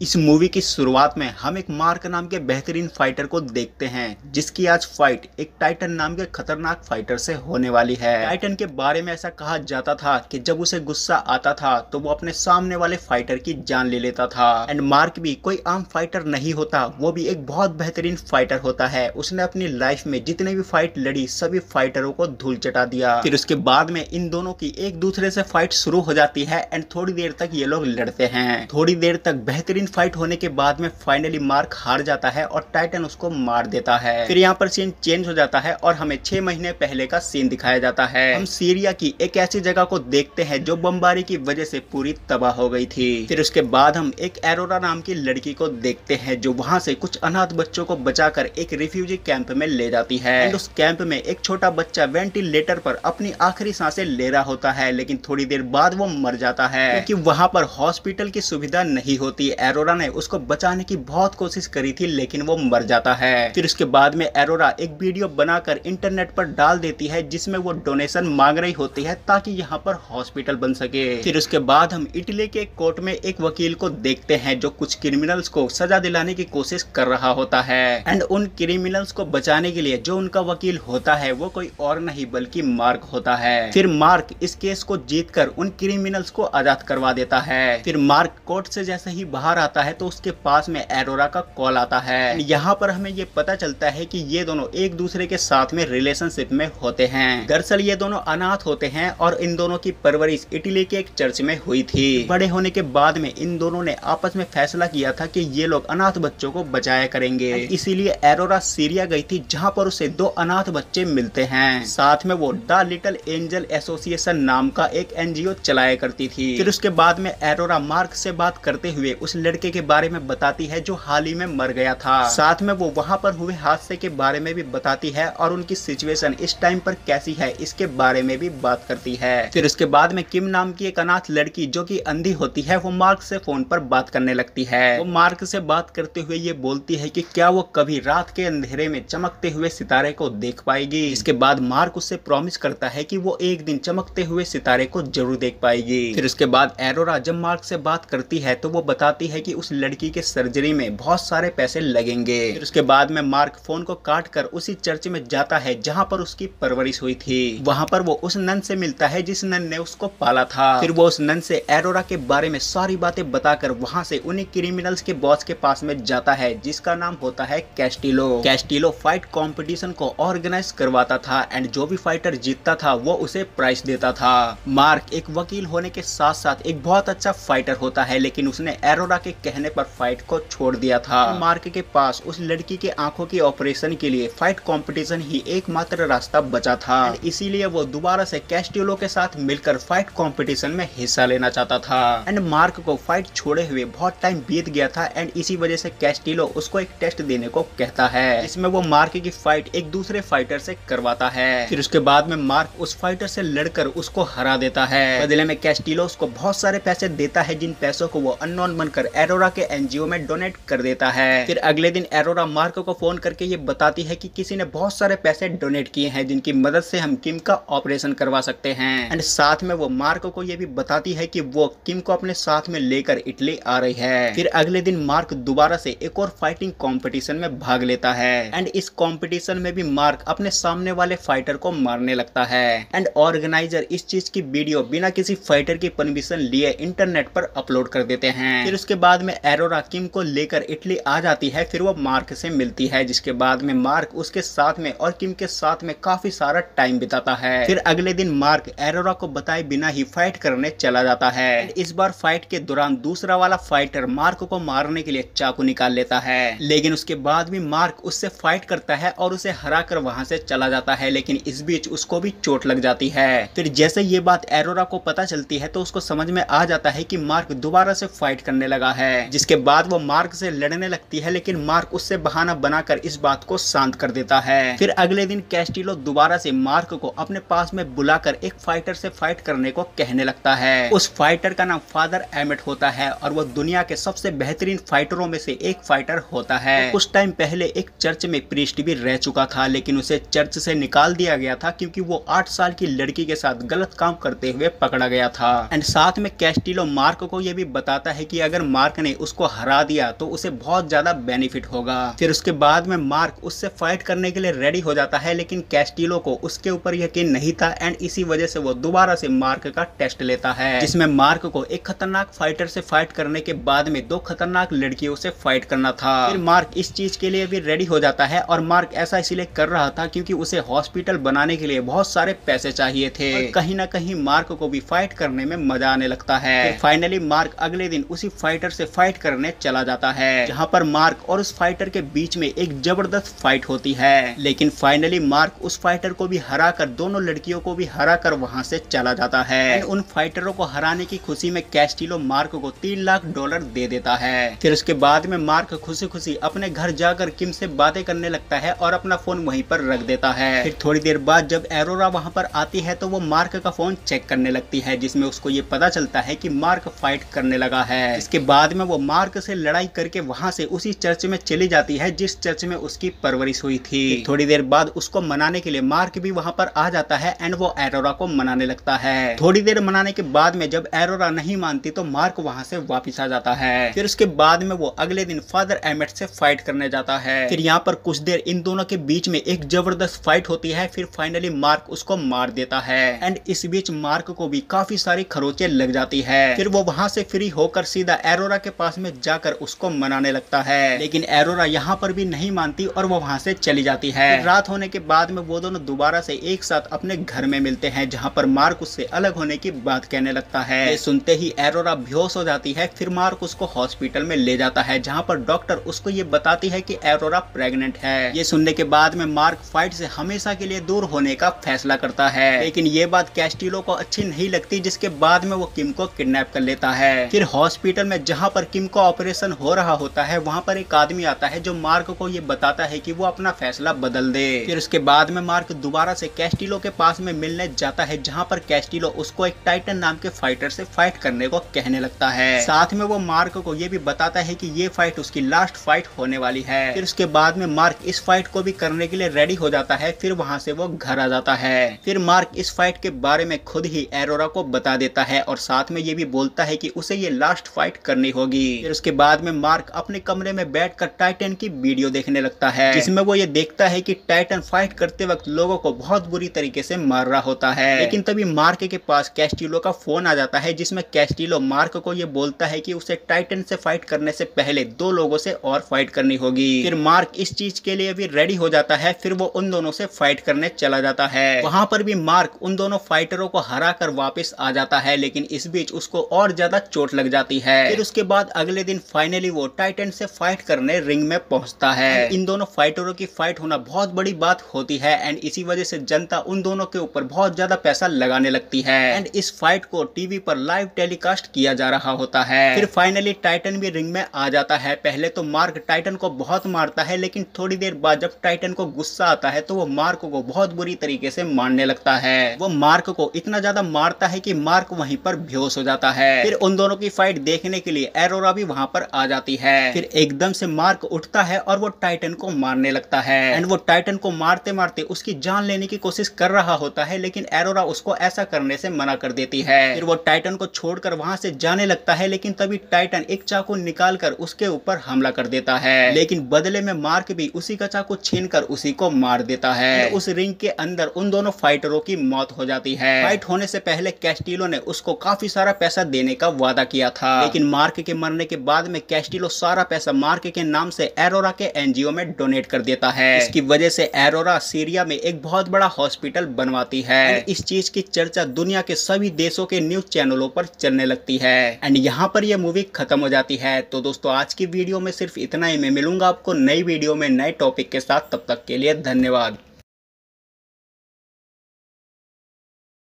इस मूवी की शुरुआत में हम एक मार्क नाम के बेहतरीन फाइटर को देखते हैं जिसकी आज फाइट एक टाइटन नाम के खतरनाक फाइटर से होने वाली है। टाइटन के बारे में ऐसा कहा जाता था कि जब उसे गुस्सा आता था तो वो अपने सामने वाले फाइटर की जान ले लेता था। एंड मार्क भी कोई आम फाइटर नहीं होता, वो भी एक बहुत बेहतरीन फाइटर होता है। उसने अपनी लाइफ में जितने भी फाइट लड़ी सभी फाइटरों को धूल चटा दिया। फिर उसके बाद में इन दोनों की एक दूसरे से फाइट शुरू हो जाती है एंड थोड़ी देर तक ये लोग लड़ते हैं। थोड़ी देर तक बेहतरीन फाइट होने के बाद में फाइनली मार्क हार जाता है और टाइटन उसको मार देता है। फिर यहाँ पर सीन चेंज हो जाता है और हमें 6 महीने पहले का सीन दिखाया जाता है। हम सीरिया की एक ऐसी जगह को देखते हैं जो बमबारी की वजह से पूरी तबाह हो गई थी। फिर उसके बाद हम एक एरोरा नाम की लड़की को देखते हैं जो वहाँ से कुछ अनाथ बच्चों को बचाकर एक रिफ्यूजी कैंप में ले जाती है। एंड उस कैंप में एक छोटा बच्चा वेंटिलेटर पर अपनी आखिरी सांसें ले रहा होता है, लेकिन थोड़ी देर बाद वो मर जाता है क्योंकि वहाँ पर हॉस्पिटल की सुविधा नहीं होती। एरोरा ने उसको बचाने की बहुत कोशिश करी थी लेकिन वो मर जाता है। फिर उसके बाद में एरोरा एक वीडियो बनाकर इंटरनेट पर डाल देती है जिसमें वो डोनेशन मांग रही होती है ताकि यहाँ पर हॉस्पिटल बन सके। फिर उसके बाद हम इटली के कोर्ट में एक वकील को देखते हैं जो कुछ क्रिमिनल्स को सजा दिलाने की कोशिश कर रहा होता है। एंड उन क्रिमिनल्स को बचाने के लिए जो उनका वकील होता है वो कोई और नहीं बल्कि मार्क होता है। फिर मार्क इस केस को जीतकर उन क्रिमिनल्स को आजाद करवा देता है। फिर मार्क कोर्ट से जैसे ही बाहर आता है तो उसके पास में एरोरा का कॉल आता है। यहाँ पर हमें ये पता चलता है कि ये दोनों एक दूसरे के साथ में रिलेशनशिप में होते हैं। दरअसल ये दोनों अनाथ होते हैं और इन दोनों की परवरिश इटली के एक चर्च में हुई थी। बड़े होने के बाद में इन दोनों ने आपस में फैसला किया था कि ये लोग अनाथ बच्चों को बचाया करेंगे। इसीलिए एरोरा सीरिया गई थी जहाँ पर उसे 2 अनाथ बच्चे मिलते हैं। साथ में वो द लिटिल एंजल एसोसिएशन नाम का एक एनजीओ चलाया करती थी। फिर उसके बाद में एरोरा मार्क से बात करते हुए उस लड़के के बारे में बताती है जो हाल ही में मर गया था। साथ में वो वहाँ पर हुए हादसे के बारे में भी बताती है और उनकी सिचुएशन इस टाइम पर कैसी है इसके बारे में भी बात करती है। फिर उसके बाद में किम नाम की एक अनाथ लड़की जो कि अंधी होती है वो मार्क से फोन पर बात करने लगती है। वो मार्क से बात करते हुए ये बोलती है कि क्या वो कभी रात के अंधेरे में चमकते हुए सितारे को देख पाएगी। इसके बाद मार्क उससे प्रॉमिस करता है कि वो एक दिन चमकते हुए सितारे को जरूर देख पाएगी। फिर उसके बाद एरोरा जब मार्क से बात करती है तो वो बताती है कि उस लड़की के सर्जरी में बहुत सारे पैसे लगेंगे। फिर उसके बाद में मार्क फोन को काट कर उसी चर्च में जाता है जहाँ पर उसकी परवरिश हुई थी। वहाँ पर वो उस नन से मिलता है जिस नन ने उसको पाला था। फिर वो उस नन से एरोरा के बारे में सारी बातें बताकर वहाँ से उन्हीं क्रिमिनल्स के बॉस के पास में जाता है जिसका नाम होता है कैस्टिलो। कैस्टिलो फाइट कंपटीशन को ऑर्गेनाइज करवाता था एंड जो भी फाइटर जीतता था वो उसे प्राइज देता था। मार्क एक वकील होने के साथ साथ एक बहुत अच्छा फाइटर होता है लेकिन उसने एरोरा के कहने पर फाइट को छोड़ दिया था। मार्क के पास उस लड़की के आंखों की ऑपरेशन के लिए फाइट कंपटीशन ही एकमात्र रास्ता बचा था। इसीलिए वो दोबारा से कैस्टिलो के साथ मिलकर फाइट कंपटीशन में हिस्सा लेना चाहता था। एंड मार्क को फाइट छोड़े हुए बहुत टाइम बीत गया था एंड इसी वजह से कैस्टिलो उसको एक टेस्ट देने को कहता है। इसमें वो मार्क की फाइट एक दूसरे फाइटर से करवाता है। फिर उसके बाद में मार्क उस फाइटर से लड़कर उसको हरा देता है। बदले में कैस्टिलो उसको बहुत सारे पैसे देता है जिन पैसों को वो अननोन बनकर एरोरा के एनजीओ में डोनेट कर देता है। फिर अगले दिन एरोरा मार्क को फोन करके ये बताती है कि किसी ने बहुत सारे पैसे डोनेट किए हैं जिनकी मदद से हम किम का ऑपरेशन करवा सकते हैं। एंड साथ में वो मार्क को ये भी बताती है कि वो किम को अपने साथ में लेकर इटली आ रही है। फिर अगले दिन मार्क दोबारा से एक और फाइटिंग कंपटीशन में भाग लेता है एंड इस कंपटीशन में भी मार्क अपने सामने वाले फाइटर को मारने लगता है। एंड ऑर्गेनाइजर इस चीज की वीडियो बिना किसी फाइटर की परमिशन लिए इंटरनेट पर अपलोड कर देते हैं। फिर उसके बाद में एरोरा किम को लेकर इटली आ जाती है। फिर वो मार्क से मिलती है जिसके बाद में मार्क उसके साथ में और किम के साथ में काफी सारा टाइम बिताता है। फिर अगले दिन मार्क एरोरा को बताए बिना ही फाइट करने चला जाता है। इस बार फाइट के दौरान दूसरा वाला फाइटर मार्क को मारने के लिए चाकू निकाल लेता है, लेकिन उसके बाद भी मार्क उससे फाइट करता है और उसे हराकर वहां से चला जाता है, लेकिन इस बीच उसको भी चोट लग जाती है। फिर जैसे ये बात एरोरा को पता चलती है तो उसको समझ में आ जाता है कि मार्क दोबारा से फाइट करने लगा है, जिसके बाद वो मार्क से लड़ने लगती है, लेकिन मार्क उससे बहाना बनाकर इस बात को शांत कर देता है। फिर अगले दिन कैस्टिलो दोबारा से मार्क को अपने पास में बुलाकर एक फाइटर से फाइट करने को कहने लगता है। उस फाइटर का नाम फादर एमेट होता है और वो दुनिया के सबसे बेहतरीन फाइटरों में से एक फाइटर होता है। कुछ टाइम पहले एक चर्च में प्रीस्ट भी रह चुका था, लेकिन उसे चर्च से निकाल दिया गया था क्योंकि वो 8 साल की लड़की के साथ गलत काम करते हुए पकड़ा गया था। एंड साथ में कैस्टिलो मार्क को यह भी बताता है कि अगर मार्क मार्क ने उसको हरा दिया तो उसे बहुत ज्यादा बेनिफिट होगा। फिर उसके बाद में मार्क उससे फाइट करने के लिए रेडी हो जाता है, लेकिन कैस्टिलो को उसके ऊपर यकीन नहीं था एंड इसी वजह से वो दोबारा से मार्क का टेस्ट लेता है, जिसमें मार्क को एक खतरनाक फाइटर से फाइट करने के बाद में 2 खतरनाक लड़कियों से फाइट करना था। फिर मार्क इस चीज के लिए भी रेडी हो जाता है और मार्क ऐसा इसलिए कर रहा था क्योंकि उसे हॉस्पिटल बनाने के लिए बहुत सारे पैसे चाहिए थे और कहीं ना कहीं मार्क को भी फाइट करने में मजा आने लगता है। फिर फाइनली मार्क अगले दिन उसी फाइटर से फाइट करने चला जाता है, जहां पर मार्क और उस फाइटर के बीच में एक जबरदस्त फाइट होती है, लेकिन फाइनली मार्क उस फाइटर को भी हरा कर, दोनों लड़कियों को भी हरा कर वहां से चला जाता है। उन फाइटरों को हराने की खुशी में कैस्टिलो मार्क को $3 लाख दे देता है। फिर उसके बाद में मार्क खुशी खुशी अपने घर जाकर किम से बातें करने लगता है और अपना फोन वहीं पर रख देता है। फिर थोड़ी देर बाद जब एरोरा वहां पर आती है तो वो मार्क का फोन चेक करने लगती है, जिसमें उसको ये पता चलता है कि मार्क फाइट करने लगा है। इसके बाद में वो मार्क से लड़ाई करके वहां से उसी चर्च में चली जाती है जिस चर्च में उसकी परवरिश हुई थी। थोड़ी देर बाद उसको मनाने के लिए मार्क भी वहां पर आ जाता है एंड वो एरोरा को मनाने लगता है। थोड़ी देर मनाने के बाद में जब एरोरा नहीं मानती तो मार्क वहां से वापिस आ जाता है। फिर उसके बाद में वो अगले दिन फादर एमेट से फाइट करने जाता है। फिर यहाँ पर कुछ देर इन दोनों के बीच में एक जबरदस्त फाइट होती है। फिर फाइनली मार्क उसको मार देता है एंड इस बीच मार्क को भी काफी सारी खरोंचें लग जाती है। फिर वो वहां से फ्री होकर सीधा एरोरा के पास में जाकर उसको मनाने लगता है, लेकिन एरोरा यहाँ पर भी नहीं मानती और वो वहां से चली जाती है। रात होने के बाद में वो दोनों दोबारा से एक साथ अपने घर में मिलते हैं, जहाँ पर मार्क उससे अलग होने की बात कहने लगता है। ये सुनते ही एरोरा बेहोश हो जाती है। फिर मार्क उसको हॉस्पिटल में ले जाता है, जहाँ पर डॉक्टर उसको ये बताती है कि एरोरा प्रेग्नेंट है। ये सुनने के बाद में मार्क फाइट से हमेशा के लिए दूर होने का फैसला करता है, लेकिन ये बात कैस्टिलो को अच्छी नहीं लगती, जिसके बाद में वो किम को किडनैप कर लेता है। फिर हॉस्पिटल में जहाँ पर किम का ऑपरेशन हो रहा होता है वहाँ पर एक आदमी आता है जो मार्क को ये बताता है कि वो अपना फैसला बदल दे। फिर उसके बाद में मार्क दोबारा से कैस्टिलो के पास में मिलने जाता है, जहाँ पर कैस्टिलो उसको एक टाइटन नाम के फाइटर से फाइट करने को कहने लगता है। साथ में वो मार्क को ये भी बताता है कि ये फाइट उसकी लास्ट फाइट होने वाली है। फिर उसके बाद में मार्क इस फाइट को भी करने के लिए रेडी हो जाता है। फिर वहां से वो घर आ जाता है। फिर मार्क इस फाइट के बारे में खुद ही एरोरा को बता देता है और साथ में ये भी बोलता है कि उसे ये लास्ट फाइट करनी होगी। फिर उसके बाद में मार्क अपने कमरे में बैठकर टाइटन की वीडियो देखने लगता है, जिसमें वो ये देखता है कि टाइटन फाइट करते वक्त लोगों को बहुत बुरी तरीके से मार रहा होता है। लेकिन तभी मार्क के पास कैस्टिलो का फोन आ जाता है, जिसमें कैस्टिलो मार्क को ये बोलता है कि उसे टाइटन से फाइट करने से पहले 2 लोगों से और फाइट करनी होगी। फिर मार्क इस चीज के लिए भी रेडी हो जाता है। फिर वो उन दोनों से फाइट करने चला जाता है। वहां पर भी मार्क उन दोनों फाइटरों को हरा कर वापस आ जाता है, लेकिन इस बीच उसको और ज्यादा चोट लग जाती है। फिर उसके बाद अगले दिन फाइनली वो टाइटन से फाइट करने रिंग में पहुंचता है। इन दोनों फाइटरों की फाइट होना बहुत बड़ी बात होती है एंड इसी वजह से जनता उन दोनों के ऊपर बहुत ज्यादा पैसा लगाने लगती है एंड इस फाइट को टीवी पर लाइव टेलीकास्ट किया जा रहा होता है। फिर फाइनली टाइटन भी रिंग में आ जाता है। पहले तो मार्क टाइटन को बहुत मारता है, लेकिन थोड़ी देर बाद जब टाइटन को गुस्सा आता है तो वो मार्क को बहुत बुरी तरीके से मारने लगता है। वो मार्क को इतना ज्यादा मारता है कि मार्क वहीं पर बेहोश हो जाता है। फिर उन दोनों की फाइट देखने के लिए एरोरा भी वहां पर आ जाती है। फिर एकदम से मार्क उठता है और वो टाइटन को मारने लगता है एंड वो टाइटन को मारते मारते उसकी जान लेने की कोशिश कर रहा होता है, लेकिन एरोरा उसको ऐसा करने से मना कर देती है। फिर वो टाइटन को छोड़कर वहां से जाने लगता है, लेकिन तभी टाइटन एक चाकू निकालकर उसके ऊपर हमला कर देता है, लेकिन बदले में मार्क भी उसी का चाकू छीनकर उसी को मार देता है। उस रिंग के अंदर उन दोनों फाइटरों की मौत हो जाती है। फाइट होने से पहले कैस्टिलो ने उसको काफी सारा पैसा देने का वादा किया था, लेकिन मार्क के मरने के बाद में कैस्टिलो सारा पैसा मार्क के नाम से एरोरा के एनजीओ में डोनेट कर देता है। इसकी वजह से एरोरा सीरिया में एक बहुत बड़ा हॉस्पिटल बनवाती है। इस चीज की चर्चा दुनिया के सभी देशों के न्यूज चैनलों पर चलने लगती है एंड यहाँ पर यह मूवी खत्म हो जाती है। तो दोस्तों आज की वीडियो में सिर्फ इतना ही। मैं मिलूंगा आपको नई वीडियो में नए टॉपिक के साथ, तब तक के लिए धन्यवाद।